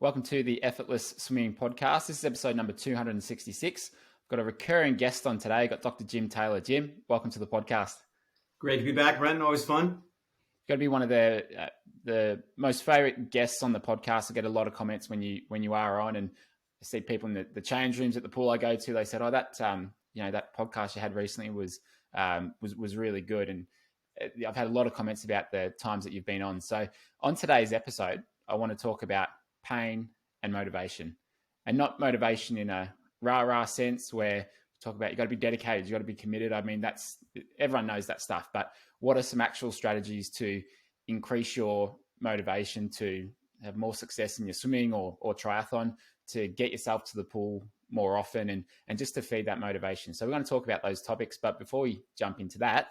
Welcome to the Effortless Swimming Podcast. This is episode number 266. I've got a recurring guest on today. I've got Dr. Jim Taylor. Jim, welcome to the podcast. Great to be back, Brenton. Always fun. You've got to be one of the most favorite guests on the podcast. I get a lot of comments when you are on, and I see people in the change rooms at the pool I go to. They said, "Oh, that podcast you had recently was really good." And I've had a lot of comments about the times that you've been on. So on today's episode, I want to talk about pain and motivation, and not motivation in a rah-rah sense where we talk about you got to be dedicated, you got to be committed. I mean, everyone knows that stuff, but what are some actual strategies to increase your motivation to have more success in your swimming or triathlon, to get yourself to the pool more often, and just to feed that motivation? So we're going to talk about those topics, but before we jump into that,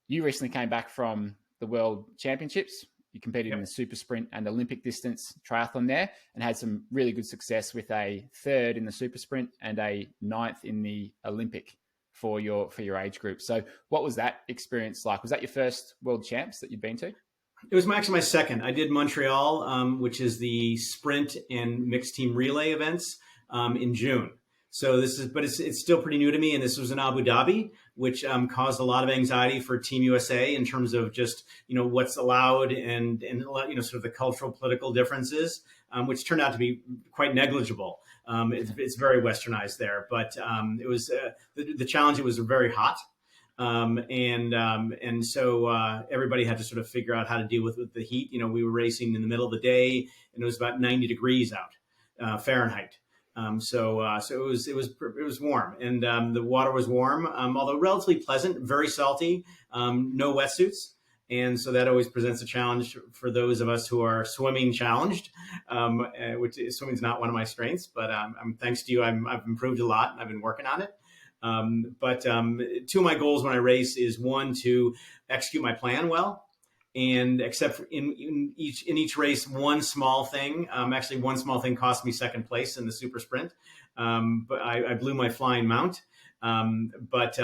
you recently came back from the World Championships. You competed in the super sprint and Olympic distance triathlon there, and had some really good success with a third in the super sprint and a ninth in the Olympic for your age group. So what was that experience like? Was that your first World Champs that you'd been to? It was actually my second. I did Montreal, which is the sprint and mixed team relay events in June. So it's still pretty new to me. And this was in Abu Dhabi, which caused a lot of anxiety for Team USA in terms of just, what's allowed and sort of the cultural, political differences, which turned out to be quite negligible. It's very westernized there, but it was the challenge. It was very hot. And so everybody had to sort of figure out how to deal with the heat. We were racing in the middle of the day, and it was about 90 degrees out, Fahrenheit. So it was warm, and the water was warm, although relatively pleasant, very salty, no wetsuits. And so that always presents a challenge for those of us who are swimming challenged, which swimming is not one of my strengths, but thanks to you, I've improved a lot, and I've been working on it. But two of my goals when I race is, one, to execute my plan well. And except for in each race, one small thing cost me second place in the super sprint. But I blew my flying mount. But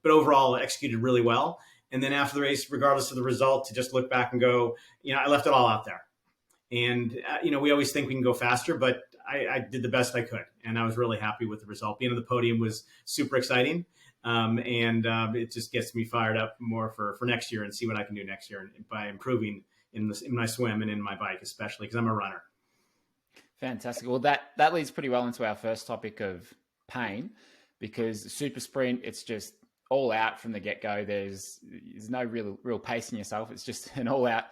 overall executed really well. And then after the race, regardless of the result, to just look back and go, I left it all out there. And we always think we can go faster, but I did the best I could, and I was really happy with the result. Being on the podium was super exciting. And it just gets me fired up more for next year and see what I can do next year by improving in my swim and in my bike, especially because I'm a runner. Fantastic. Well, that leads pretty well into our first topic of pain, because the super sprint, it's just all out from the get-go. There's no real pace in yourself. It's just an all-out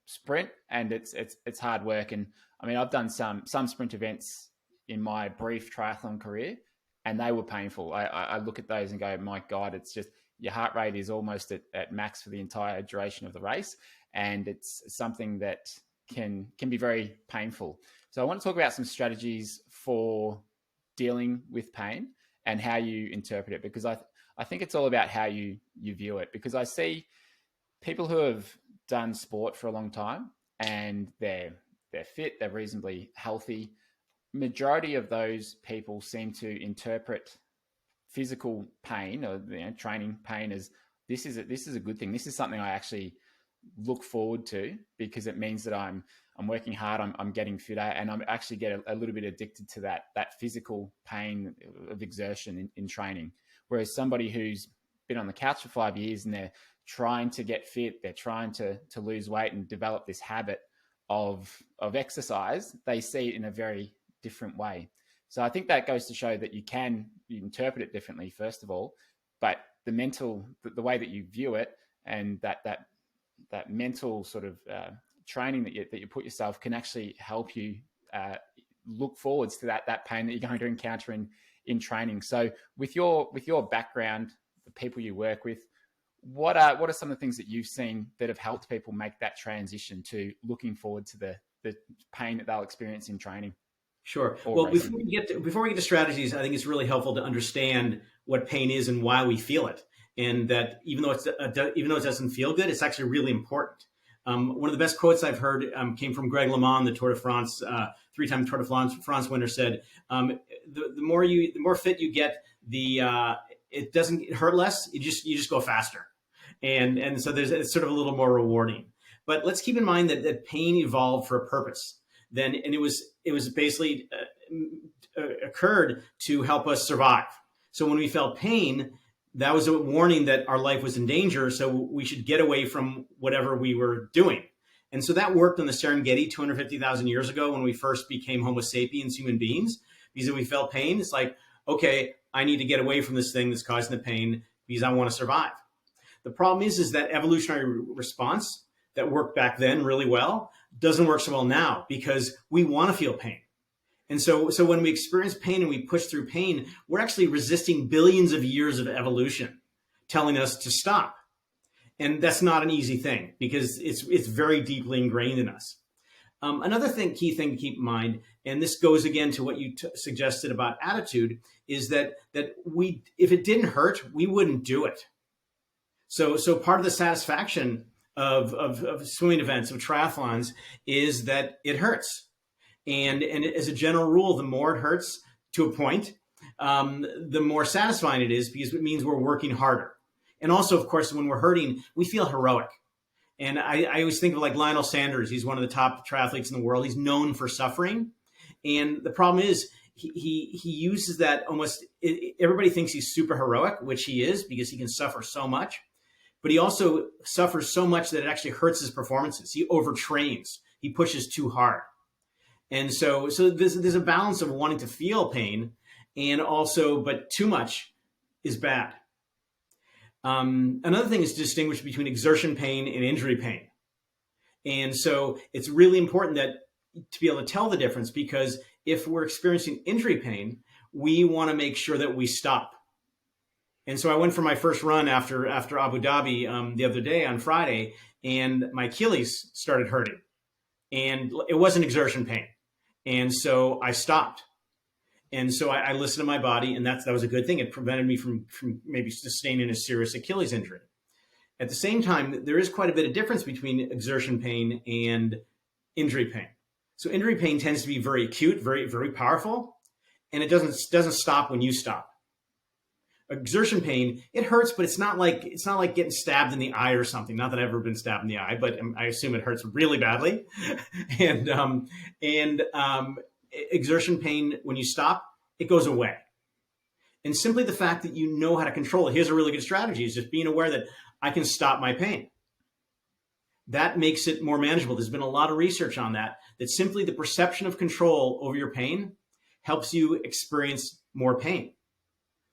sprint, and it's hard work. And I mean, I've done some sprint events in my brief triathlon career, and they were painful. I look at those and go, my God, it's just your heart rate is almost at max for the entire duration of the race. And it's something that can be very painful. So I want to talk about some strategies for dealing with pain and how you interpret it, because I think it's all about how you view it. Because I see people who have done sport for a long time and they're fit, they're reasonably healthy. Majority of those people seem to interpret physical pain or training pain as this is a good thing. This is something I actually look forward to, because it means that I'm working hard, I'm getting fitter, and I'm actually get a little bit addicted to that physical pain of exertion in training. Whereas somebody who's been on the couch for 5 years and they're trying to get fit, they're trying to lose weight and develop this habit of exercise, they see it in a very different way. So I think that goes to show that you interpret it differently, first of all, but the way that you view it, and that mental sort of training that you put yourself can actually help you look forwards to that pain that you're going to encounter in training. So with your background, the people you work with, what are some of the things that you've seen that have helped people make that transition to looking forward to the pain that they'll experience in training? Sure. Well, before we get to strategies, I think it's really helpful to understand what pain is and why we feel it, and that even though it doesn't feel good, it's actually really important. One of the best quotes I've heard came from Greg LeMond, the Tour de France, three-time Tour de France winner, said, "The more fit you get, it doesn't hurt less. You just go faster." And so it's sort of a little more rewarding. But let's keep in mind that pain evolved for a purpose. then, and it was basically occurred to help us survive. So when we felt pain, that was a warning that our life was in danger. So we should get away from whatever we were doing. And so that worked on the Serengeti 250,000 years ago when we first became Homo sapiens, human beings, because if we felt pain, it's like, okay, I need to get away from this thing that's causing the pain because I want to survive. The problem is that evolutionary response that worked back then really well doesn't work so well now because we want to feel pain. And so when we experience pain and we push through pain, we're actually resisting billions of years of evolution telling us to stop. And that's not an easy thing because it's very deeply ingrained in us. Another key thing to keep in mind, and this goes again to what you suggested about attitude, is that if it didn't hurt, we wouldn't do it. So part of the satisfaction of swimming events, of triathlons, is that it hurts. And as a general rule, the more it hurts to a point, the more satisfying it is because it means we're working harder. And also, of course, when we're hurting, we feel heroic. And I always think of like Lionel Sanders. He's one of the top triathletes in the world. He's known for suffering. And the problem is he uses that almost, everybody thinks he's super heroic, which he is because he can suffer so much. But he also suffers so much that it actually hurts his performances. He overtrains. He pushes too hard. And so there's a balance of wanting to feel pain and also, but too much is bad. Another thing is to distinguish between exertion pain and injury pain. And so it's really important to be able to tell the difference, because if we're experiencing injury pain, we want to make sure that we stop. And so I went for my first run after Abu Dhabi the other day on Friday, and my Achilles started hurting. And it wasn't exertion pain. And so I stopped. And so I listened to my body, and that was a good thing. It prevented me from maybe sustaining a serious Achilles injury. At the same time, there is quite a bit of difference between exertion pain and injury pain. So injury pain tends to be very acute, very, very powerful, and it doesn't stop when you stop. Exertion pain, it hurts, but it's not like getting stabbed in the eye or something. Not that I've ever been stabbed in the eye, but I assume it hurts really badly. and exertion pain, when you stop, it goes away. And simply the fact that you know how to control it. Here's a really good strategy: is just being aware that I can stop my pain. That makes it more manageable. There's been a lot of research on that simply the perception of control over your pain helps you experience more pain,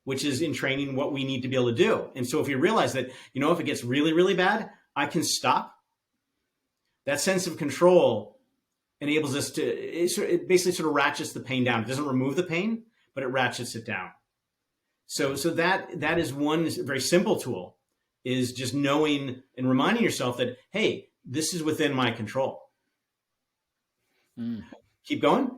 which is in training what we need to be able to do. And so if you realize that, if it gets really, really bad, I can stop. That sense of control enables us to, it basically sort of ratchets the pain down. It doesn't remove the pain, but it ratchets it down. So that is one very simple tool, is just knowing and reminding yourself that, hey, this is within my control. Keep going.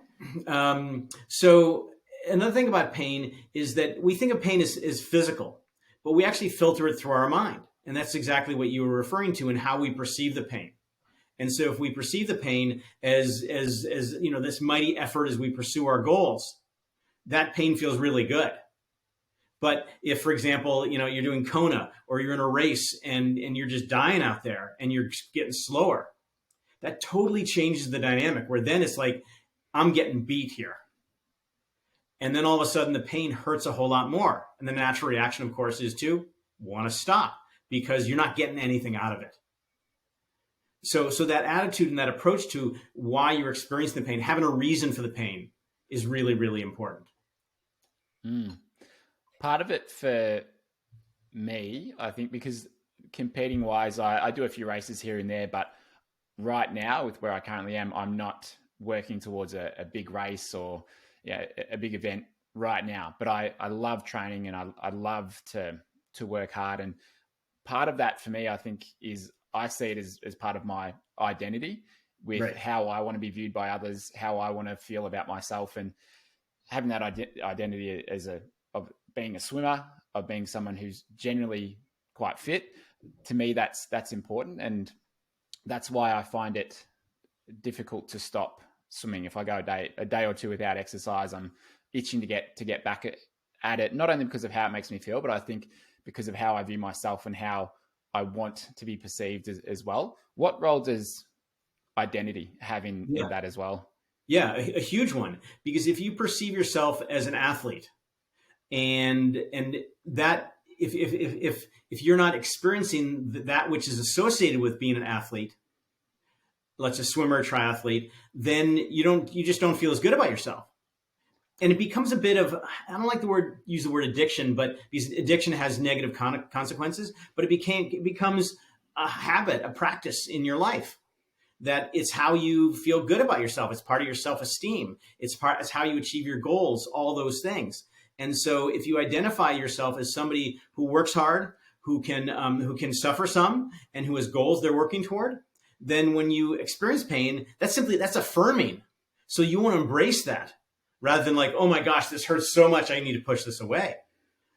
So another thing about pain is that we think of pain as physical, but we actually filter it through our mind. And that's exactly what you were referring to in how we perceive the pain. And so if we perceive the pain as this mighty effort as we pursue our goals, that pain feels really good. But if, for example, you're doing Kona or you're in a race and you're just dying out there and you're getting slower, that totally changes the dynamic, where then it's like, I'm getting beat here. And then all of a sudden the pain hurts a whole lot more. And the natural reaction, of course, is to want to stop because you're not getting anything out of it. So that attitude and that approach to why you're experiencing the pain, having a reason for the pain, is really, really important. Part of it for me, I think, because competing wise, I do a few races here and there, but right now with where I currently am, I'm not working towards a big race or a big event right now, but I love training and I love to work hard. And part of that for me, I think, is I see it as part of my identity with right. How I want to be viewed by others, how I want to feel about myself, and having that identity of being a swimmer, of being someone who's generally quite fit. To me, that's important. And that's why I find it difficult to stop swimming. If I go a day or two without exercise, I'm itching to get back at it, not only because of how it makes me feel, but I think because of how I view myself and how I want to be perceived as well. What role does identity have in that as well? Yeah, a huge one. Because if you perceive yourself as an athlete, and that if you're not experiencing that which is associated with being an athlete, let's a swimmer, triathlete, then you just don't feel as good about yourself. And it becomes a bit of, I don't like use the word addiction, but because addiction has negative consequences, but it becomes a habit, a practice in your life, that it's how you feel good about yourself. It's part of your self-esteem. It's how you achieve your goals, all those things. And so if you identify yourself as somebody who works hard, who can suffer some, and who has goals they're working toward, then when you experience pain, that's affirming. So you want to embrace that, rather than like, oh my gosh, this hurts so much, I need to push this away.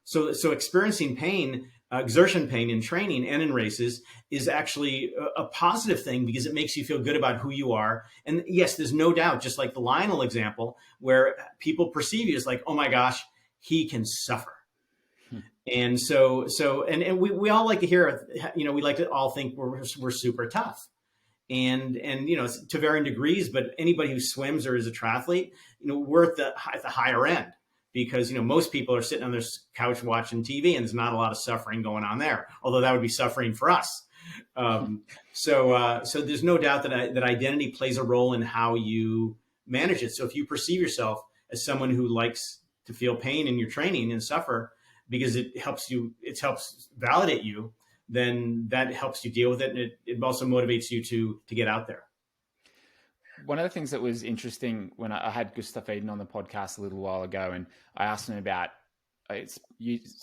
So experiencing pain, exertion pain in training and in races, is actually a positive thing, because it makes you feel good about who you are. And yes, there's no doubt, just like the Lionel example, where people perceive you as like, oh my gosh, he can suffer. And and we all like to hear, we like to all think we're super tough. And to varying degrees, but anybody who swims or is a triathlete, we're at the higher end, because most people are sitting on their couch watching TV, and there's not a lot of suffering going on there. Although that would be suffering for us. So there's no doubt that identity plays a role in how you manage it. So if you perceive yourself as someone who likes to feel pain in your training and suffer, because it helps validate you, then that helps you deal with it. And it also motivates you to get out there. One of the things that was interesting when I had Gustav Eden on the podcast a little while ago, and I asked him about,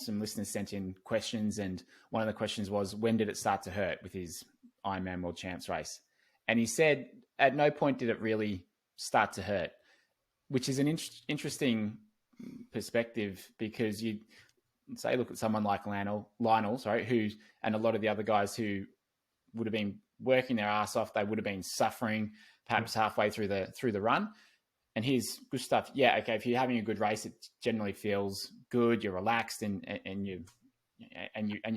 some listeners sent in questions, and one of the questions was, when did it start to hurt with his Ironman World Champs race? And he said, at no point did it really start to hurt, which is an interesting perspective, because you say, look at someone like Lionel, who, and a lot of the other guys who would have been working their ass off, they would have been suffering perhaps halfway through the run. And here's Gustav. Yeah, okay, if you're having a good race, it generally feels good. You're relaxed, and you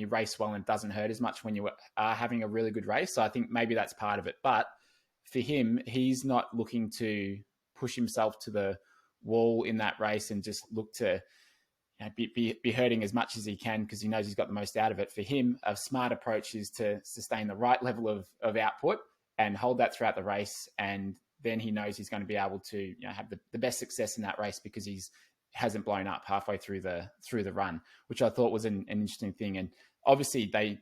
race well, and it doesn't hurt as much when you are having a really good race. So I think maybe that's part of it. But for him, he's not looking to push himself to the wall in that race and just look to be hurting as much as he can, because he knows he's got the most out of it. For him, a smart approach is to sustain the right level of output and hold that throughout the race. And then he knows he's going to be able to have the best success in that race, because hasn't blown up halfway through the run, which I thought was an interesting thing. And obviously they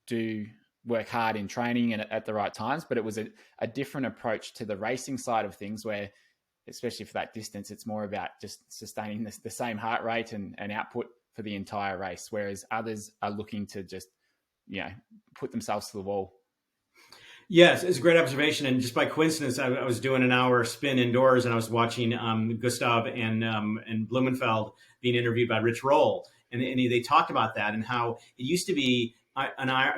do work hard in training and at the right times, but it was a different approach to the racing side of things, where especially for that distance, it's more about just sustaining the same heart rate and output for the entire race. Whereas others are looking to just, put themselves to the wall. Yes, it's a great observation. And just by coincidence, I was doing an hour spin indoors, and I was watching Gustav and Blumenfeld being interviewed by Rich Roll. And they talked about that, and how it used to be,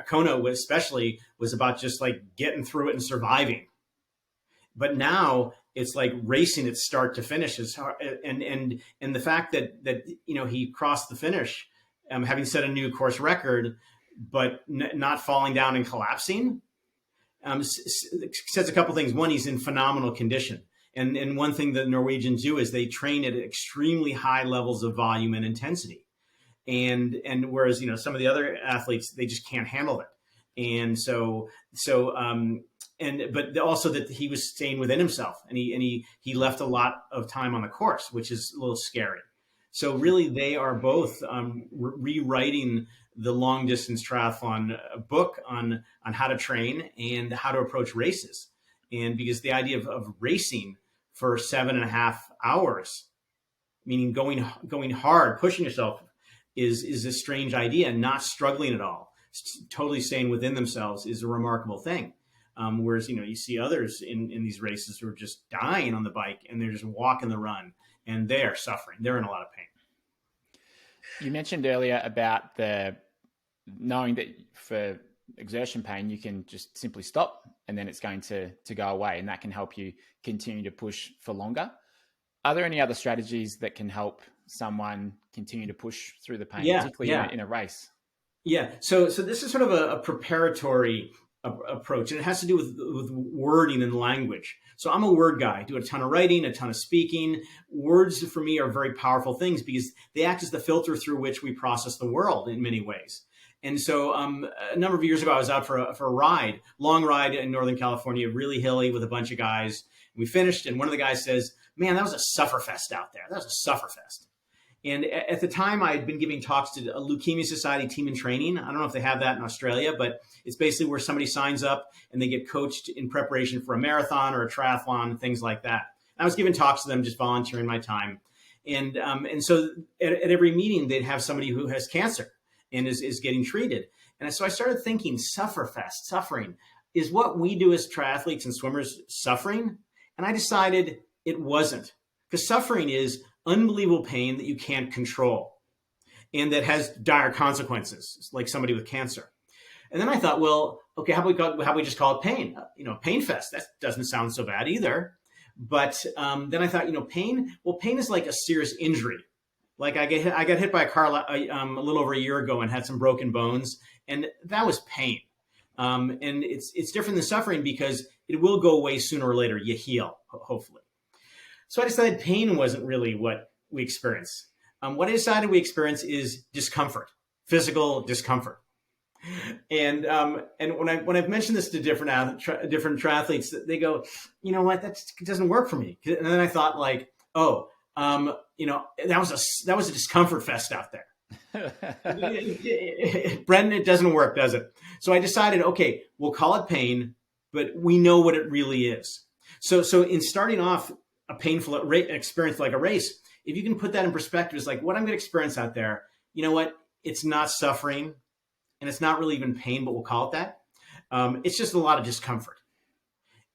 Kona especially was about just like getting through it and surviving. But now it's like racing it start to finish. Is hard, and the fact that he crossed the finish, having set a new course record, but not falling down and collapsing, says a couple things. One, he's in phenomenal condition, and one thing that Norwegians do is they train at extremely high levels of volume and intensity, and whereas some of the other athletes, they just can't handle it, and but also that he was staying within himself, and he left a lot of time on the course, which is a little scary. So really, they are both rewriting the long distance triathlon book on how to train and how to approach races. And because the idea of racing for 7.5 hours, meaning going hard, pushing yourself, is a strange idea, and not struggling at all, totally staying within themselves, is a remarkable thing. Whereas, you see others in these races who are just dying on the bike, and they're just walking the run, and they're suffering. They're in a lot of pain. You mentioned earlier about knowing that for exertion pain, you can just simply stop, and then it's going to go away, and that can help you continue to push for longer. Are there any other strategies that can help someone continue to push through the pain, particularly in a race? Yeah. So this is sort of a preparatory approach, and it has to do with wording and language. So I'm a word guy. I do a ton of writing, a ton of speaking. Words for me are very powerful things because they act as the filter through which we process the world in many ways. And so a number of years ago, I was out for a ride, long ride in Northern California, really hilly with a bunch of guys. We finished, and one of the guys says, "Man, that was a sufferfest out there. That was a sufferfest." And at the time, I had been giving talks to a Leukemia Society team in training. I don't know if they have that in Australia, but it's basically where somebody signs up and they get coached in preparation for a marathon or a triathlon, things like that. And I was giving talks to them, just volunteering my time. And so at every meeting, they'd have somebody who has cancer and is getting treated. And so I started thinking, sufferfest, suffering. Is what we do as triathletes and swimmers suffering? And I decided it wasn't. Because suffering is unbelievable pain that you can't control and that has dire consequences, like somebody with cancer. And then I thought, well, okay, how about we just call it pain? Pain fest. That doesn't sound so bad either. But then I thought, pain is like a serious injury. Like I got hit by a car a little over a year ago and had some broken bones, and that was pain. And it's different than suffering because it will go away sooner or later. You heal, hopefully. So I decided pain wasn't really what we experience. What I decided we experience is discomfort, physical discomfort. And when I've mentioned this to different triathletes, they go, "You know what? That doesn't work for me." And then I thought, like, that was a discomfort fest out there. Brendan, it doesn't work, does it? So I decided, okay, we'll call it pain, but we know what it really is. So in starting off a painful experience like a race, if you can put that in perspective, it's like what I'm going to experience out there. You know what? It's not suffering, and it's not really even pain, but we'll call it that. It's just a lot of discomfort.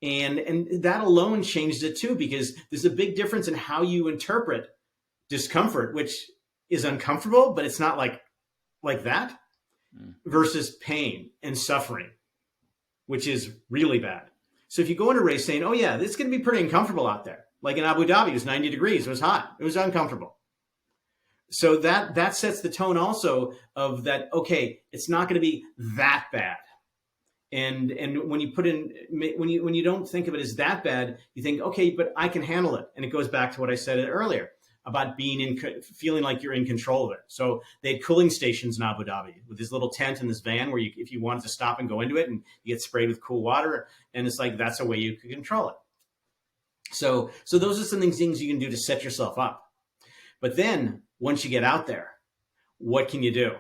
And that alone changes it too, because there's a big difference in how you interpret discomfort, which is uncomfortable, but it's not like that, versus pain and suffering, which is really bad. So if you go into a race saying, "Oh yeah, this is going to be pretty uncomfortable out there," like in Abu Dhabi, it was 90 degrees, it was hot, it was uncomfortable. So that sets the tone also of that, okay, it's not going to be that bad. And when you don't think of it as that bad, you think, okay, but I can handle it. And it goes back to what I said earlier about feeling like you're in control of it. So they had cooling stations in Abu Dhabi with this little tent in this van where if you wanted to stop and go into it, and you get sprayed with cool water, and it's like that's a way you can control it. So those are some things you can do to set yourself up. But then once you get out there, what can you do?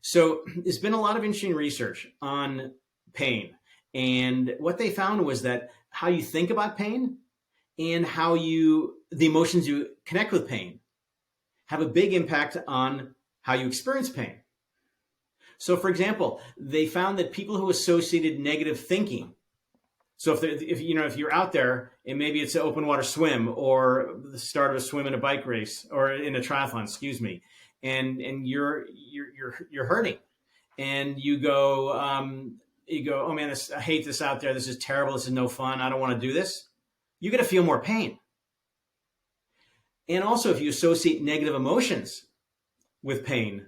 So there's been a lot of interesting research on pain. And what they found was that how you think about pain and the emotions you connect with pain have a big impact on how you experience pain. So for example, they found that people who associated negative thinking, so if you're out there and maybe it's an open water swim or the start of a swim in a bike race or in a triathlon, and you're hurting, and you go, "Oh man, I hate this out there. This is terrible. This is no fun. I don't want to do this." You're going to feel more pain. And also, if you associate negative emotions with pain,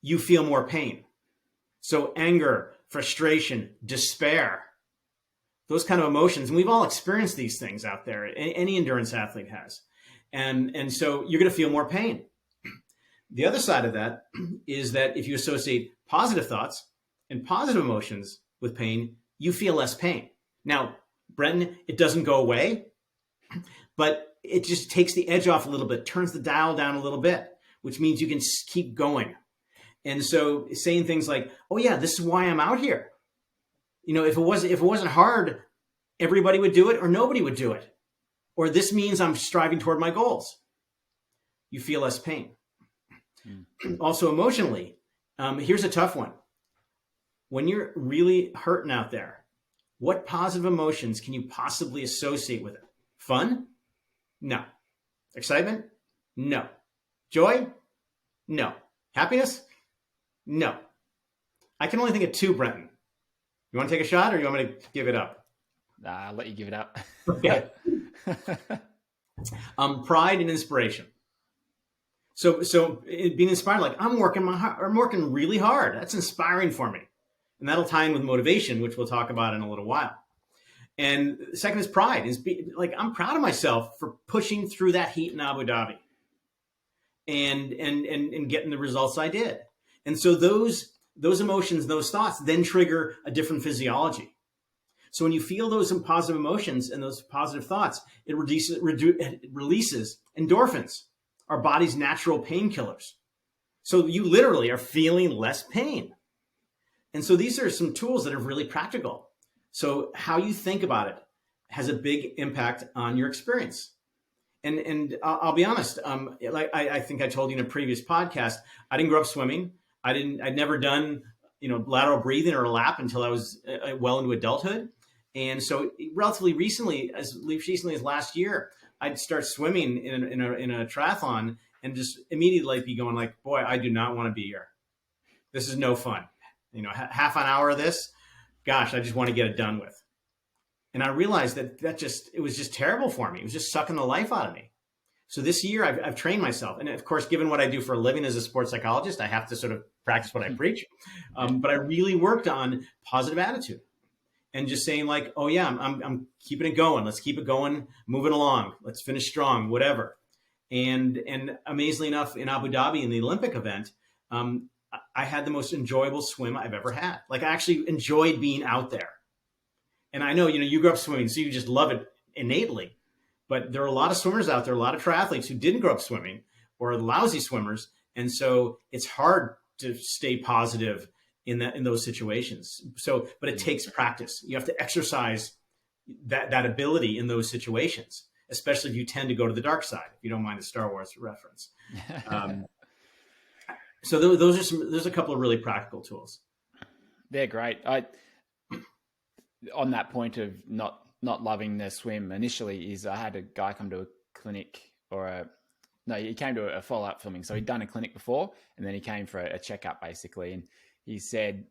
you feel more pain. So anger, frustration, despair, those kind of emotions. And we've all experienced these things out there. Any endurance athlete has. And so you're going to feel more pain. The other side of that is that if you associate positive thoughts and positive emotions with pain, you feel less pain. Now, Brenton, it doesn't go away, but it just takes the edge off a little bit, turns the dial down a little bit, which means you can keep going. And so saying things like, "Oh yeah, this is why I'm out here. If it wasn't hard, everybody would do it or nobody would do it. Or this means I'm striving toward my goals." You feel less pain. Also emotionally, here's a tough one. When you're really hurting out there, what positive emotions can you possibly associate with it? Fun? No. Excitement? No. Joy? No. Happiness? No. I can only think of two, Brenton. You want to take a shot, or you want me to give it up? Nah, I'll let you give it up. Okay. Pride and inspiration. So being inspired, like I'm working really hard. That's inspiring for me. And that'll tie in with motivation, which we'll talk about in a little while. And second is pride. I'm proud of myself for pushing through that heat in Abu Dhabi and getting the results I did. And so those emotions, those thoughts then trigger a different physiology. So when you feel those positive emotions and those positive thoughts, it releases endorphins, our body's natural painkillers. So you literally are feeling less pain. And so these are some tools that are really practical. So how you think about it has a big impact on your experience. And I'll be honest, I think I told you in a previous podcast, I didn't grow up swimming. I'd never done, lateral breathing or a lap until I was well into adulthood. And so relatively recently, as last year, I'd start swimming in a triathlon and just immediately be going like, boy, I do not want to be here. This is no fun. Half an hour of this, gosh, I just want to get it done with. And I realized it was just terrible for me. It was just sucking the life out of me. So this year I've trained myself. And of course, given what I do for a living as a sports psychologist, I have to sort of practice what I preach. But I really worked on positive attitude and just saying like, oh yeah, I'm keeping it going. Let's keep it going, moving along. Let's finish strong, whatever. And amazingly enough, in Abu Dhabi in the Olympic event, I had the most enjoyable swim I've ever had. Like I actually enjoyed being out there. And I know, you grew up swimming, so you just love it innately. But there are a lot of swimmers out there, a lot of triathletes who didn't grow up swimming or lousy swimmers. And so it's hard to stay positive in those situations. But it takes practice. You have to exercise that ability in those situations, especially if you tend to go to the dark side, if you don't mind the Star Wars reference. So there's a couple of really practical tools. They're great. On that point of not loving the swim initially, I had a guy come to a clinic he came to a follow-up filming. So he'd done a clinic before and then he came for a checkup basically. And he said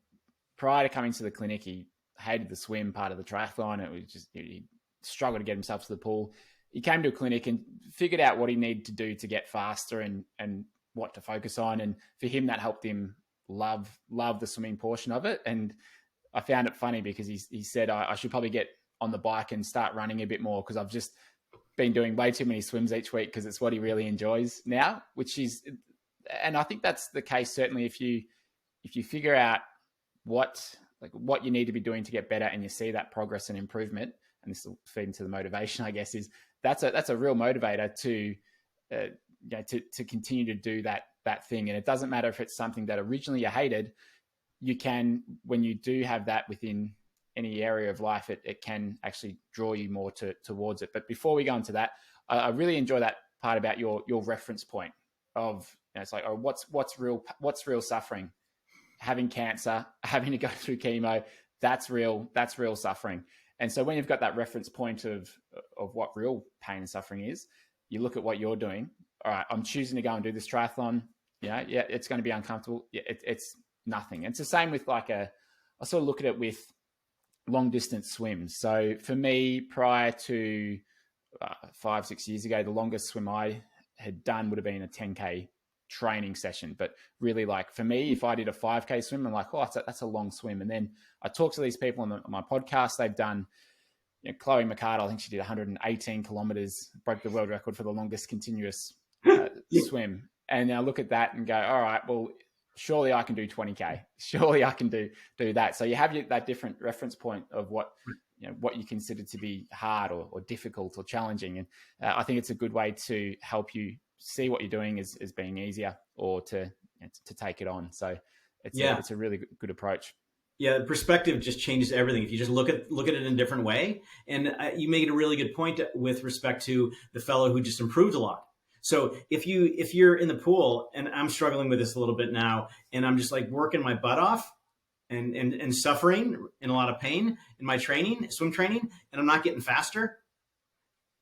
prior to coming to the clinic, he hated the swim part of the triathlon. It was just, he struggled to get himself to the pool. He came to a clinic and figured out what he needed to do to get faster and what to focus on. And for him, that helped him love the swimming portion of it. And I found it funny because he said, I should probably get on the bike and start running a bit more because I've just been doing way too many swims each week because it's what he really enjoys now, and I think that's the case. Certainly if you figure out what you need to be doing to get better and you see that progress and improvement, and this will feed into the motivation, I guess, is that's a real motivator to continue to do that thing. And it doesn't matter if it's something that originally you hated. You can, when you do have that within any area of life, it can actually draw you more towards it. But before we go into that, I really enjoy that part about your reference point of, it's like, oh, what's real suffering? Having cancer, having to go through chemo, that's real suffering. And so when you've got that reference point of what real pain and suffering is, you look at what you're doing. All right, I'm choosing to go and do this triathlon. Yeah, it's going to be uncomfortable. Yeah, it's nothing. It's the same with I sort of look at it with long distance swims. So for me, prior to 5-6 years ago, the longest swim I had done would have been a 10K training session. But really, for me, if I did a 5K swim, I'm like, oh, that's a long swim. And then I talk to these people on my podcast. They've done, Chloe McCardle, I think she did 118 kilometers, broke the world record for the longest continuous swim. And I look at that and go, all right, well, surely I can do 20K. Surely I can do that. So you have that different reference point of what you consider to be hard or difficult or challenging. And I think it's a good way to help you see what you're doing as being easier or to take it on. So it's a really good approach. Yeah, the perspective just changes everything. If you just look at it in a different way. And you made a really good point with respect to the fellow who just improved a lot. So if you're in the pool, and I'm struggling with this a little bit now, and I'm just working my butt off and suffering in a lot of pain in my swim training, and I'm not getting faster,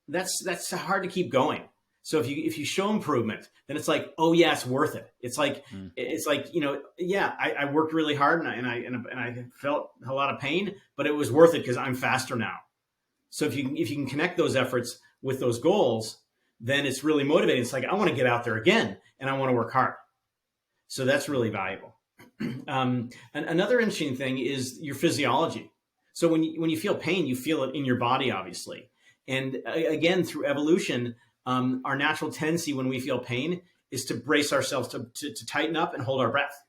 that's hard to keep going. So if you show improvement, then it's like, oh yeah, it's worth it. It's like I worked really hard and I felt a lot of pain, but it was worth it because I'm faster now. So if you can connect those efforts with those goals, then it's really motivating. It's like, I want to get out there again and I want to work hard. So that's really valuable. And another interesting thing is your physiology. So when you feel pain, you feel it in your body, obviously. And again, through evolution, our natural tendency when we feel pain is to brace ourselves, to tighten up and hold our breath.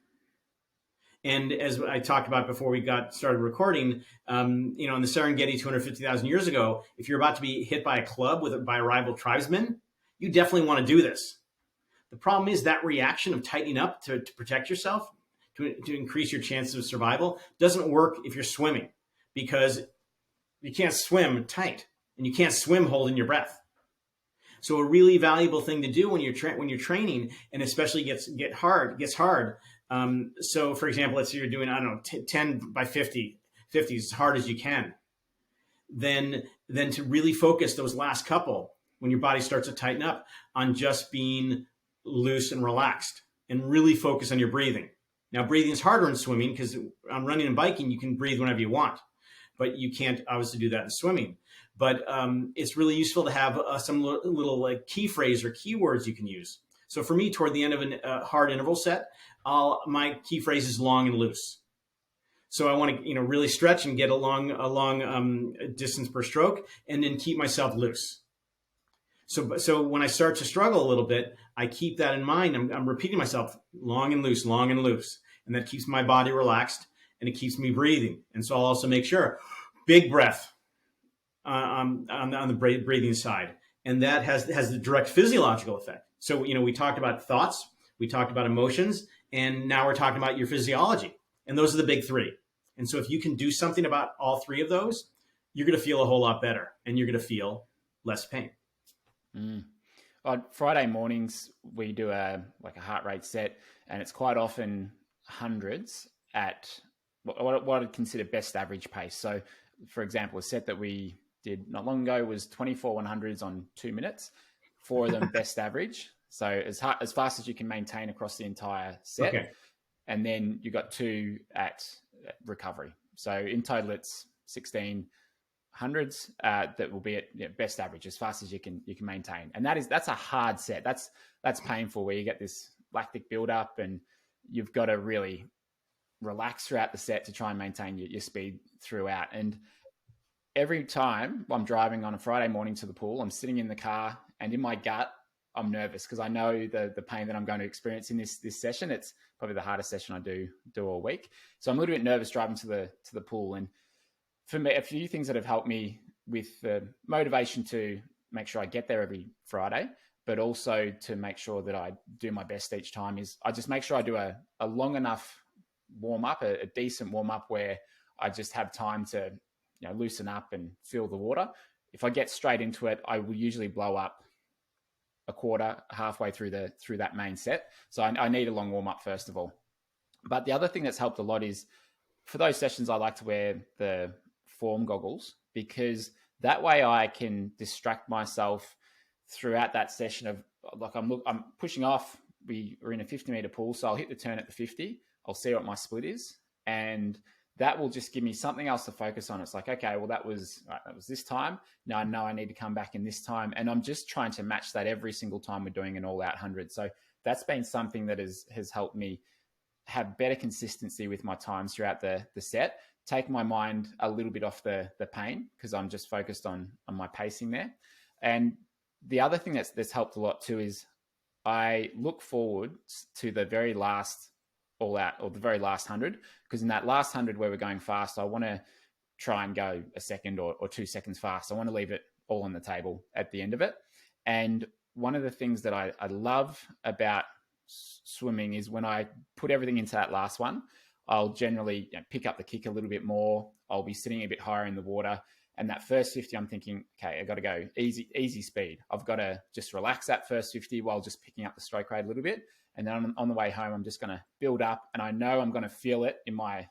And as I talked about before we got started recording, in the Serengeti 250,000 years ago, if you're about to be hit by a club by a rival tribesman, you definitely want to do this. The problem is that reaction of tightening up to protect yourself, to increase your chances of survival, doesn't work if you're swimming, because you can't swim tight and you can't swim holding your breath. So a really valuable thing to do when you're training, and especially gets hard. So for example, let's say you're doing, 10 by 50 as hard as you can. Then to really focus those last couple, when your body starts to tighten up, on just being loose and relaxed, and really focus on your breathing. Now, breathing is harder in swimming because on running and biking, you can breathe whenever you want, but you can't obviously do that in swimming. But it's really useful to have some little like key phrase or keywords you can use. So for me, toward the end of a hard interval set, my key phrase is long and loose. So I want to really stretch and get a long distance per stroke, and then keep myself loose. So when I start to struggle a little bit, I keep that in mind. I'm repeating myself, long and loose, and that keeps my body relaxed and it keeps me breathing. And so I'll also make sure, big breath on the breathing side, and that has the direct physiological effect. So we talked about thoughts, we talked about emotions, and now we're talking about your physiology, and those are the big three. And so if you can do something about all three of those, you're going to feel a whole lot better, and you're going to feel less pain. On Friday mornings, we do a heart rate set, and it's quite often hundreds at what I'd consider best average pace. So, for example, a set that we did not long ago was 24 100s on 2 minutes, 4 of them best average. So as fast as you can maintain across the entire set. Okay. And then you got 2 at recovery. So in total, it's 16 hundreds that will be at best average, as fast as you can maintain. And that's a hard set. That's painful, where you get this lactic buildup and you've got to really relax throughout the set to try and maintain your speed throughout. And every time I'm driving on a Friday morning to the pool, I'm sitting in the car, and in my gut, I'm nervous because I know the pain that I'm going to experience in this session. It's probably the hardest session I do all week. So I'm a little bit nervous driving to the pool. And for me, a few things that have helped me with the motivation to make sure I get there every Friday, but also to make sure that I do my best each time, is I just make sure I do a long enough warm up, a decent warm up, where I just have time to loosen up and feel the water. If I get straight into it, I will usually blow up a quarter, halfway through that main set. So I need a long warm up first of all. But the other thing that's helped a lot is, for those sessions, I like to wear the form goggles, because that way I can distract myself throughout that session of, like, I'm pushing off. We're in a 50-meter pool, so I'll hit the turn at the 50. I'll see what my split is, and that will just give me something else to focus on. It's like, okay, well, that was this time. Now I know I need to come back in this time. And I'm just trying to match that every single time we're doing an all-out 100. So that's been something that has helped me have better consistency with my times throughout the set, take my mind a little bit off the pain, because I'm just focused on my pacing there. And the other thing that's helped a lot too is I look forward to the very last all out, or the very last 100, because in that last 100 where we're going fast, I want to try and go a second or 2 seconds fast. I want to leave it all on the table at the end of it. And one of the things that I love about swimming is when I put everything into that last one, I'll generally pick up the kick a little bit more. I'll be sitting a bit higher in the water. And that first 50, I'm thinking, okay, I got to go easy speed. I've got to just relax that first 50 while just picking up the stroke rate a little bit. And then on the way home, I'm just going to build up, and I know I'm going to feel it in my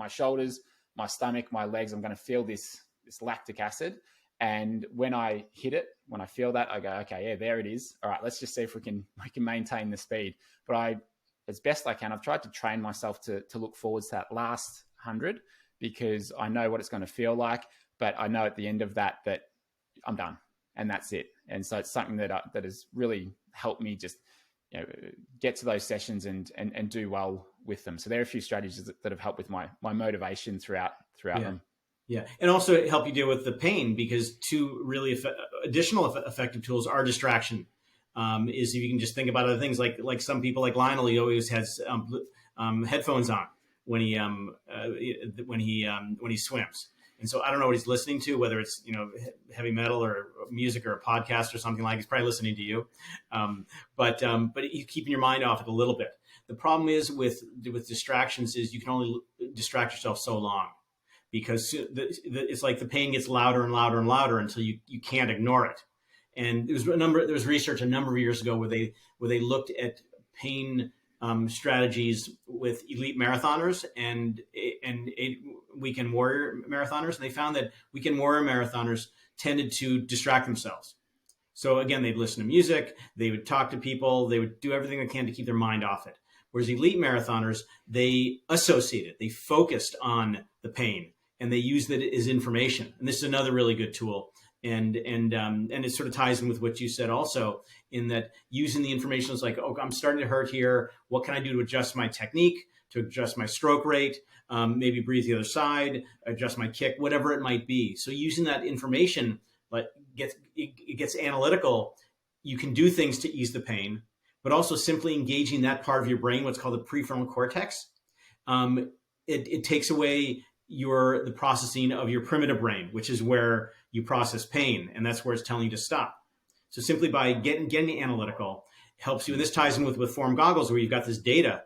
shoulders, my stomach, my legs. I'm going to feel this lactic acid. And when I hit it, when I feel that, I go, okay, yeah, there it is. All right, let's just see if we can maintain the speed. But as best I can, I've tried to train myself to look forward to that last 100, because I know what it's going to feel like. But I know at the end of that I'm done, and that's it. And so it's something that has really helped me just get to those sessions and do well with them. So there are a few strategies that have helped with my motivation throughout Yeah. them. Yeah. And also help you deal with the pain, because two really additional effective tools are distraction. Is if you can just think about other things, like some people like Lionel, he always has headphones on when he swims. And so I don't know what he's listening to, whether it's, heavy metal or music or a podcast or something like. He's probably listening to you, but he's keeping your mind off it a little bit. The problem is with distractions is you can only distract yourself so long, because it's like the pain gets louder and louder and louder until you can't ignore it. And there was research a number of years ago where they looked at pain strategies with elite marathoners and weekend warrior marathoners, and they found that weekend warrior marathoners tended to distract themselves. So again, they'd listen to music, they would talk to people, they would do everything they can to keep their mind off it. Whereas elite marathoners, they associated, they focused on the pain, and they used it as information. And this is another really good tool. And it sort of ties in with what you said also, in that using the information is like, oh, I'm starting to hurt here. What can I do to adjust my technique, to adjust my stroke rate, maybe breathe the other side, adjust my kick, whatever it might be. So using that information, but it gets analytical. You can do things to ease the pain, but also simply engaging that part of your brain, what's called the prefrontal cortex. It takes away the processing of your primitive brain, which is where you process pain, and that's where it's telling you to stop. So simply by getting analytical helps you, and this ties in with Form Goggles, where you've got this data.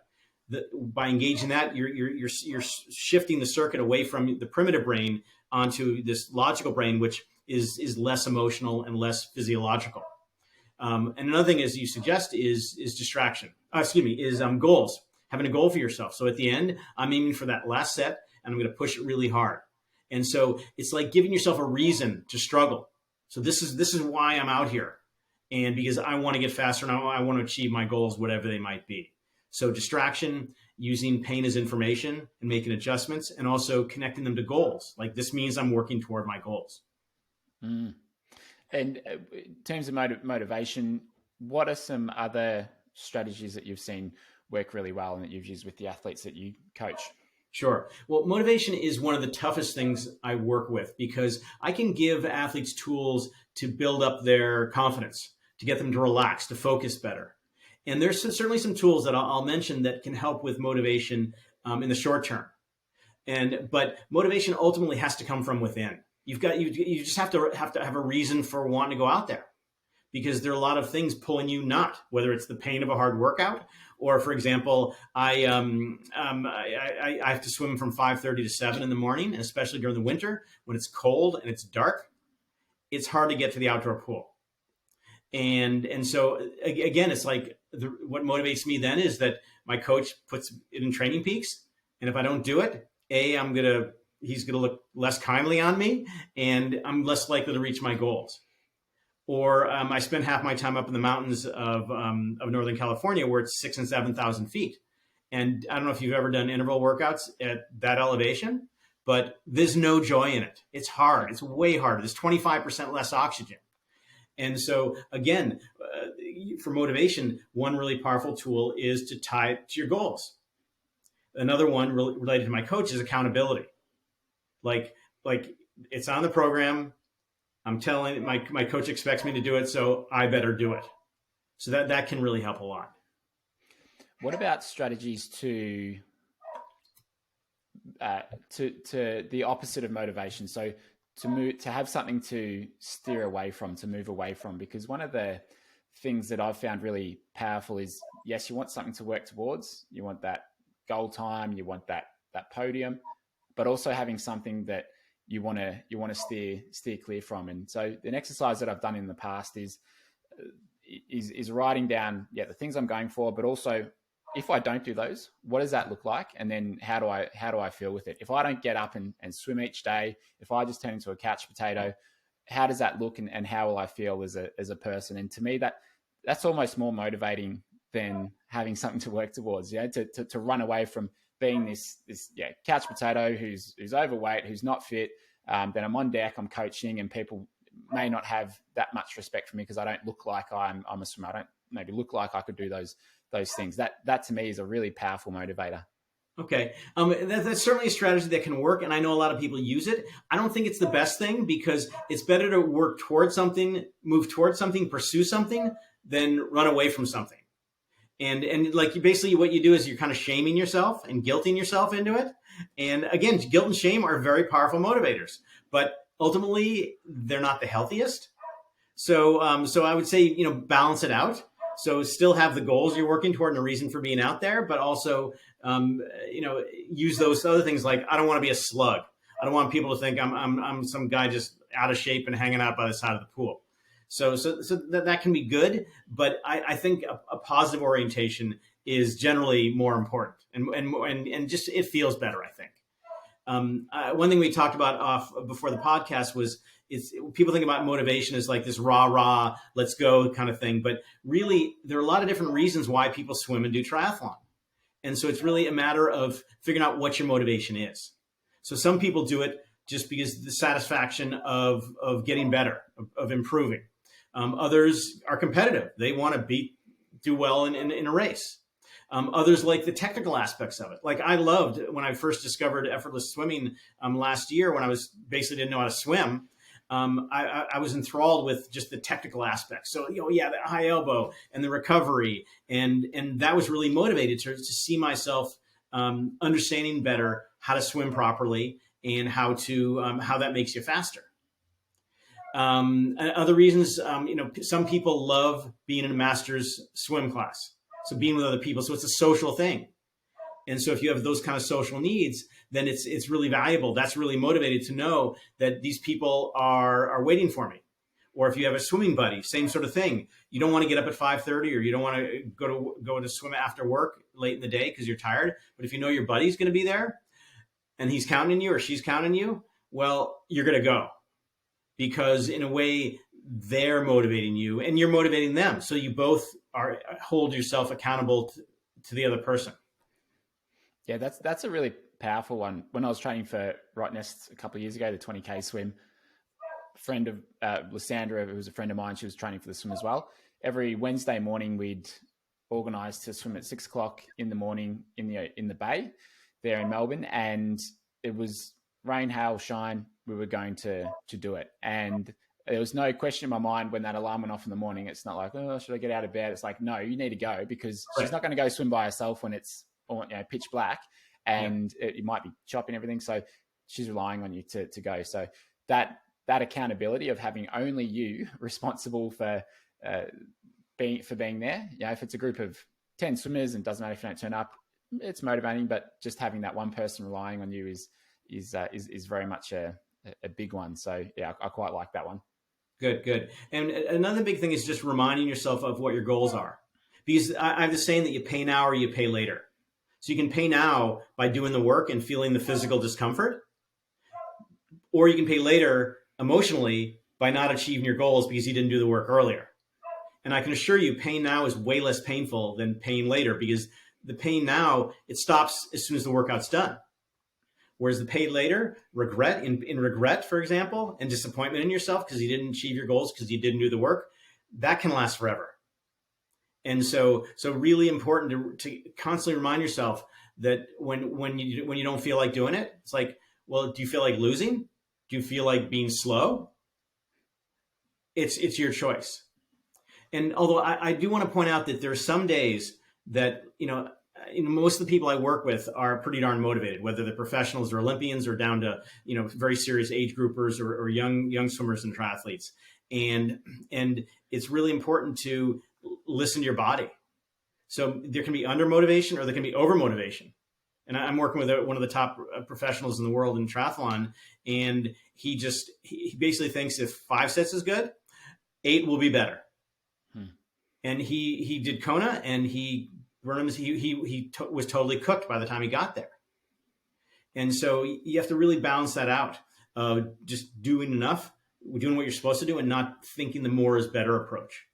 That by engaging that, you're shifting the circuit away from the primitive brain onto this logical brain, which is less emotional and less physiological. And another thing, as you suggest, is distraction. Is goals. Having a goal for yourself. So at the end, I'm aiming for that last set, and I'm going to push it really hard. And so it's like giving yourself a reason to struggle. So this is why I'm out here, and because I want to get faster and I want to achieve my goals, whatever they might be. So distraction, using pain as information and making adjustments, and also connecting them to goals. Like, this means I'm working toward my goals. Mm. And in terms of motivation, what are some other strategies that you've seen work really well and that you've used with the athletes that you coach? Sure. Well, motivation is one of the toughest things I work with, because I can give athletes tools to build up their confidence, to get them to relax, to focus better. And there's certainly some tools that I'll mention that can help with motivation in the short term. But motivation ultimately has to come from within. You just have to have a reason for wanting to go out there, because there are a lot of things pulling you not, whether it's the pain of a hard workout, or, for example, I have to swim from 5:30 to 7 in the morning, and especially during the winter when it's cold and it's dark, it's hard to get to the outdoor pool. And so again, it's like what motivates me then is that my coach puts it in Training Peaks, and if I don't do it, he's gonna look less kindly on me, and I'm less likely to reach my goals. Or I spend half my time up in the mountains of Northern California, where it's 6,000 and 7,000 feet. And I don't know if you've ever done interval workouts at that elevation, but there's no joy in it. It's hard. It's way harder. There's 25% less oxygen. And so again, for motivation, one really powerful tool is to tie it to your goals. Another one related to my coach is accountability. Like it's on the program. I'm telling my coach expects me to do it, so I better do it. So that can really help a lot. What about strategies to the opposite of motivation? So to have something to steer away from, to move away from, because one of the things that I've found really powerful is, yes, you want something to work towards. You want that goal time, you want that podium, but also having something that you want to steer clear from. And so an exercise that I've done in the past is writing down, the things I'm going for, but also if I don't do those, what does that look like? And then how do I feel with it? If I don't get up and swim each day, if I just turn into a couch potato, how does that look, and how will I feel as a person? And to me, that's almost more motivating than having something to work towards, to run away from being this couch potato who's overweight, who's not fit. Then I'm on deck, I'm coaching, and people may not have that much respect for me because I don't look like I'm a swimmer. I don't maybe look like I could do those those things. That to me is a really powerful motivator. Okay. That's certainly a strategy that can work. And I know a lot of people use it. I don't think it's the best thing, because it's better to work towards something, move towards something, pursue something, than run away from something. And like, basically what you do is you're kind of shaming yourself and guilting yourself into it. And again, guilt and shame are very powerful motivators, but ultimately they're not the healthiest. So I would say, balance it out. So still have the goals you're working toward and the reason for being out there, but also, use those other things, like, I don't want to be a slug. I don't want people to think I'm some guy just out of shape and hanging out by the side of the pool. So that can be good, but I think a positive orientation is generally more important, and just, it feels better, I think. One thing we talked about before the podcast was, people think about motivation as like this rah, let's go kind of thing. But really, there are a lot of different reasons why people swim and do triathlon. And so it's really a matter of figuring out what your motivation is. So some people do it just because the satisfaction of getting better, of improving. Others are competitive. They want to do well in a race. Others like the technical aspects of it. Like, I loved when I first discovered effortless swimming last year, when I basically didn't know how to swim. I was enthralled with just the technical aspects. So, the high elbow and the recovery. And that was really motivated to see myself understanding better how to swim properly, and how that makes you faster. Other reasons, some people love being in a master's swim class. So being with other people. So it's a social thing. And so if you have those kind of social needs, then it's really valuable. That's really motivated to know that these people are waiting for me. Or if you have a swimming buddy, same sort of thing. You don't want to get up at 5:30, or you don't want to go to swim after work late in the day because you're tired. But if you know your buddy's going to be there and he's counting you or she's counting you, well, you're going to go, because in a way they're motivating you and you're motivating them. So you both hold yourself accountable to the other person. Yeah, that's a really powerful one. When I was training for Right Nest a couple of years ago, the 20K swim, a friend of Lysandra, who was a friend of mine, she was training for the swim as well. Every Wednesday morning, we'd organise to swim at 6 o'clock in the morning in the bay there in Melbourne, and it was rain, hail, shine. We were going to do it, and there was no question in my mind when that alarm went off in the morning. It's not like, oh, should I get out of bed? It's like, no, you need to go, because she's not going to go swim by herself when it's pitch black, and it might be choppy and everything. So she's relying on you to go. So that accountability of having only you responsible for being there. If it's a group of 10 swimmers and doesn't matter if you don't turn up, it's motivating. But just having that one person relying on you is very much a big one. So yeah, I quite like that one. Good. And another big thing is just reminding yourself of what your goals are, because I have the saying that you pay now or you pay later. So you can pay now by doing the work and feeling the physical discomfort, or you can pay later emotionally by not achieving your goals because you didn't do the work earlier. And I can assure you, paying now is way less painful than paying later, because the pain now, it stops as soon as the workout's done. Whereas the paid later, regret, in regret, for example, and disappointment in yourself because you didn't achieve your goals because you didn't do the work, that can last forever. And so really important to constantly remind yourself that when you don't feel like doing it, it's like, well, do you feel like losing? Do you feel like being slow? It's your choice. And although I do want to point out that there are some days that, most of the people I work with are pretty darn motivated, whether they're professionals or Olympians or down to, very serious age groupers or young swimmers and triathletes. And it's really important to listen to your body. So there can be under motivation or there can be over motivation. And I'm working with one of the top professionals in the world in triathlon. And he basically thinks if 5 sets is good, 8 will be better. And he did Kona, and he was totally cooked by the time he got there. And so you have to really balance that out of just doing enough, doing what you're supposed to do, and not thinking the more is better approach.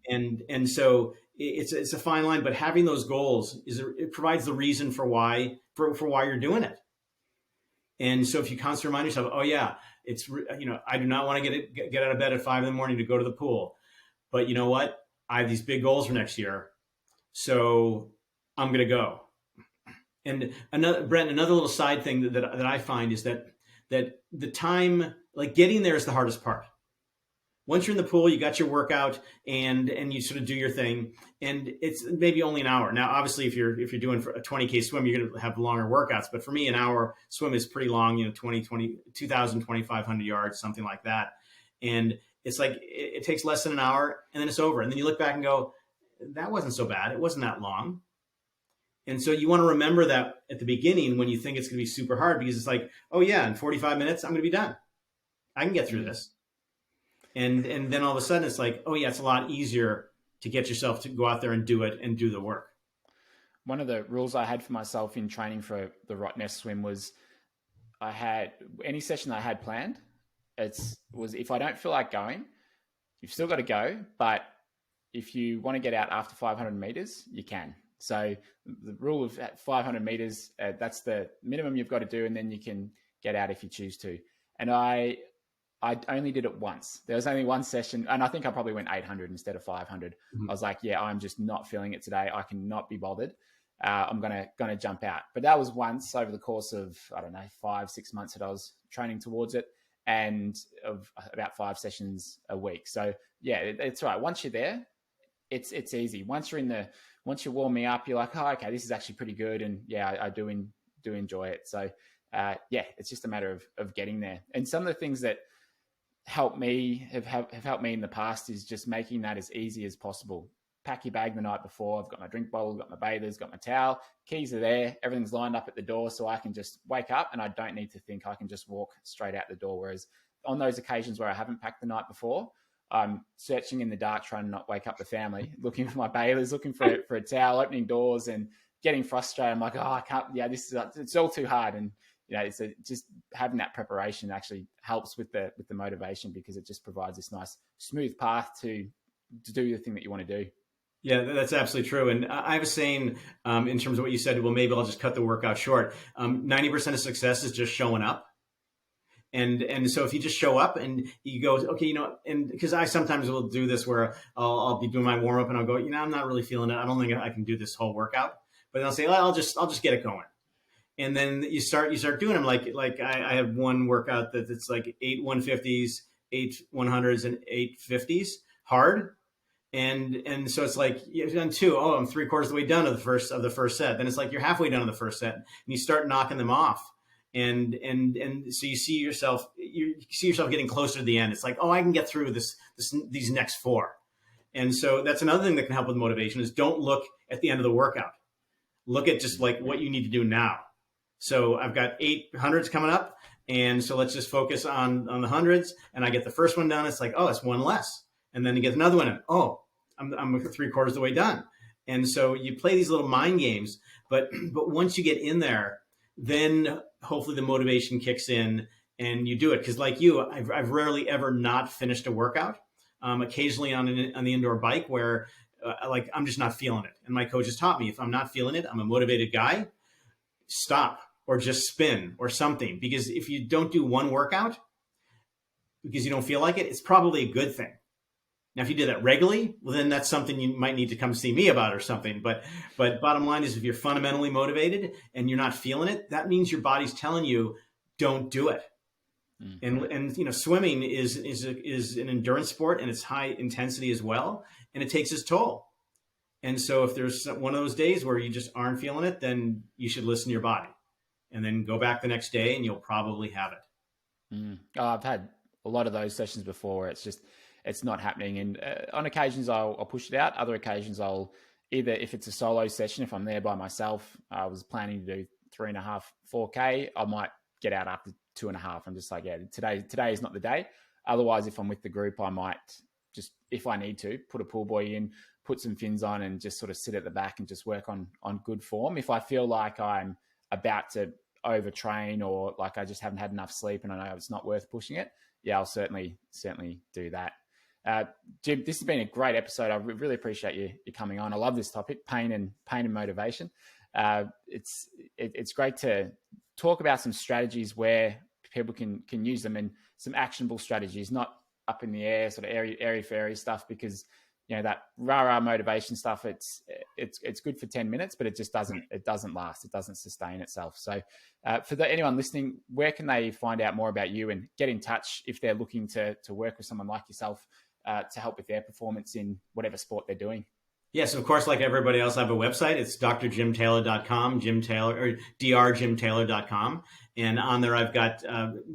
And so it's a fine line, but having those goals it provides the reason for why you're doing it. And so if you constantly remind yourself, oh yeah, I do not want to get out of bed at 5 a.m. to go to the pool, but you know what? I have these big goals for next year. So I'm going to go. And another little side thing that I find is that the time, like getting there is the hardest part. Once you're in the pool, you got your workout and you sort of do your thing, and it's maybe only an hour. Now, obviously, if you're doing a 20K swim, you're going to have longer workouts. But for me, an hour swim is pretty long. 2,000, 2,500 yards, something like that. And it's like it takes less than an hour, and then it's over. And then you look back and go, that wasn't so bad. It wasn't that long. And so you want to remember that at the beginning when you think it's going to be super hard, because it's like, oh yeah, in 45 minutes I'm going to be done. I can get through this. And then all of a sudden it's like, oh yeah, it's a lot easier to get yourself to go out there and do it and do the work. One of the rules I had for myself in training for the Rottnest swim was I had any session that I had planned. Was if I don't feel like going, you've still got to go. But if you want to get out after 500 meters, you can. So the rule of 500 meters, that's the minimum you've got to do. And then you can get out if you choose to. And I only did it once. There was only one session, and I think I probably went 800 instead of 500. Mm-hmm. I was like, yeah, I'm just not feeling it today. I cannot be bothered. I'm gonna jump out. But that was once over the course of, I don't know, 5-6 months that I was training towards it, and of about 5 sessions a week. So yeah, it's right. Once you're there, it's easy. Once you're warming up, you're like, oh, okay, this is actually pretty good, and yeah, I do enjoy it. So yeah, it's just a matter of getting there. And some of the things that have helped me in the past is just making that as easy as possible. Pack your bag the night before. I've got my drink bottle, got my bathers, got my towel, keys are there, everything's lined up at the door, so I can just wake up and I don't need to think. I can just walk straight out the door. Whereas on those occasions where I haven't packed the night before, I'm searching in the dark, trying to not wake up the family, looking for my bailers, looking for a towel, opening doors, and getting frustrated. I'm like, oh, I can't. Yeah, it's all too hard. And just having that preparation actually helps with the motivation, because it just provides this nice smooth path to do the thing that you want to do. Yeah, that's absolutely true. And I have a saying in terms of what you said. Well, maybe I'll just cut the workout short. 90% of success is just showing up. And so if you just show up and you go, okay, and because I sometimes will do this where I'll be doing my warm up and I'll go, I'm not really feeling it. I don't think I can do this whole workout. But then I'll say, I'll just get it going. And then you start doing them like I have one workout that's like 8 150s, 8 100s, and 8 50s hard. And so it's like you've done 2. Oh, I'm 3/4 of the way done of the first set. Then it's like you're halfway done of the first set, and you start knocking them off. And so you see yourself getting closer to the end. It's like, oh, I can get through these next 4. And so that's another thing that can help with motivation is don't look at the end of the workout. Look at just like what you need to do now. So I've got 800s coming up. And so let's just focus on the hundreds. And I get the first one done. It's like, oh, it's one less. And then you get another one. And, oh, I'm 3/4 of the way done. And so you play these little mind games. But once you get in there, then hopefully the motivation kicks in and you do it. Because like you, I've rarely ever not finished a workout. Occasionally on the indoor bike where like I'm just not feeling it. And my coach has taught me, if I'm not feeling it, I'm a motivated guy, stop or just spin or something. Because if you don't do one workout because you don't feel like it, it's probably a good thing. Now, if you do that regularly, well, then that's something you might need to come see me about or something. But bottom line is, if you're fundamentally motivated and you're not feeling it, that means your body's telling you, don't do it. Mm-hmm. And swimming is an endurance sport, and it's high intensity as well, and it takes its toll. And so if there's one of those days where you just aren't feeling it, then you should listen to your body, and then go back the next day, and you'll probably have it. Oh, I've had a lot of those sessions before where it's not happening. And on occasions I'll push it out. Other occasions I'll either, if it's a solo session, if I'm there by myself, I was planning to do 3.5, 4K, I might get out after 2.5. I'm just like, yeah, today is not the day. Otherwise, if I'm with the group, I might just, if I need to, put a pool buoy in, put some fins on and just sort of sit at the back and just work on good form. If I feel like I'm about to overtrain or like I just haven't had enough sleep and I know it's not worth pushing it, yeah, I'll certainly do that. Jim, this has been a great episode. I really appreciate you coming on. I love this topic, pain and motivation. It's great to talk about some strategies where people can use them, and some actionable strategies, not up in the air, sort of airy fairy stuff, because that rah-rah motivation stuff, it's good for 10 minutes, but it just doesn't last. It doesn't sustain itself. So for anyone listening, where can they find out more about you and get in touch if they're looking to work with someone like yourself to help with their performance in whatever sport they're doing? Yes, of course, like everybody else, I have a website. It's drjimtaylor.com, Jim Taylor, or drjimtaylor.com. And on there, I've got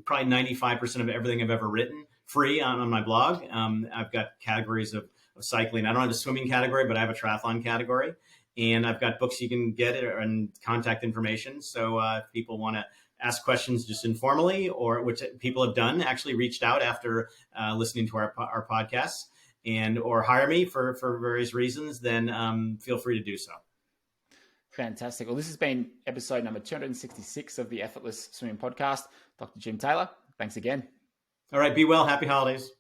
probably 95% of everything I've ever written free on my blog. I've got categories of cycling. I don't have a swimming category, but I have a triathlon category. And I've got books you can get and contact information. So if people want to ask questions just informally, or which people have done, actually reached out after listening to our podcasts, and or hire me for various reasons, then feel free to do so. Fantastic. Well, this has been episode number 266 of the Effortless Swimming Podcast. Dr. Jim Taylor, thanks again. All right. Be well. Happy holidays.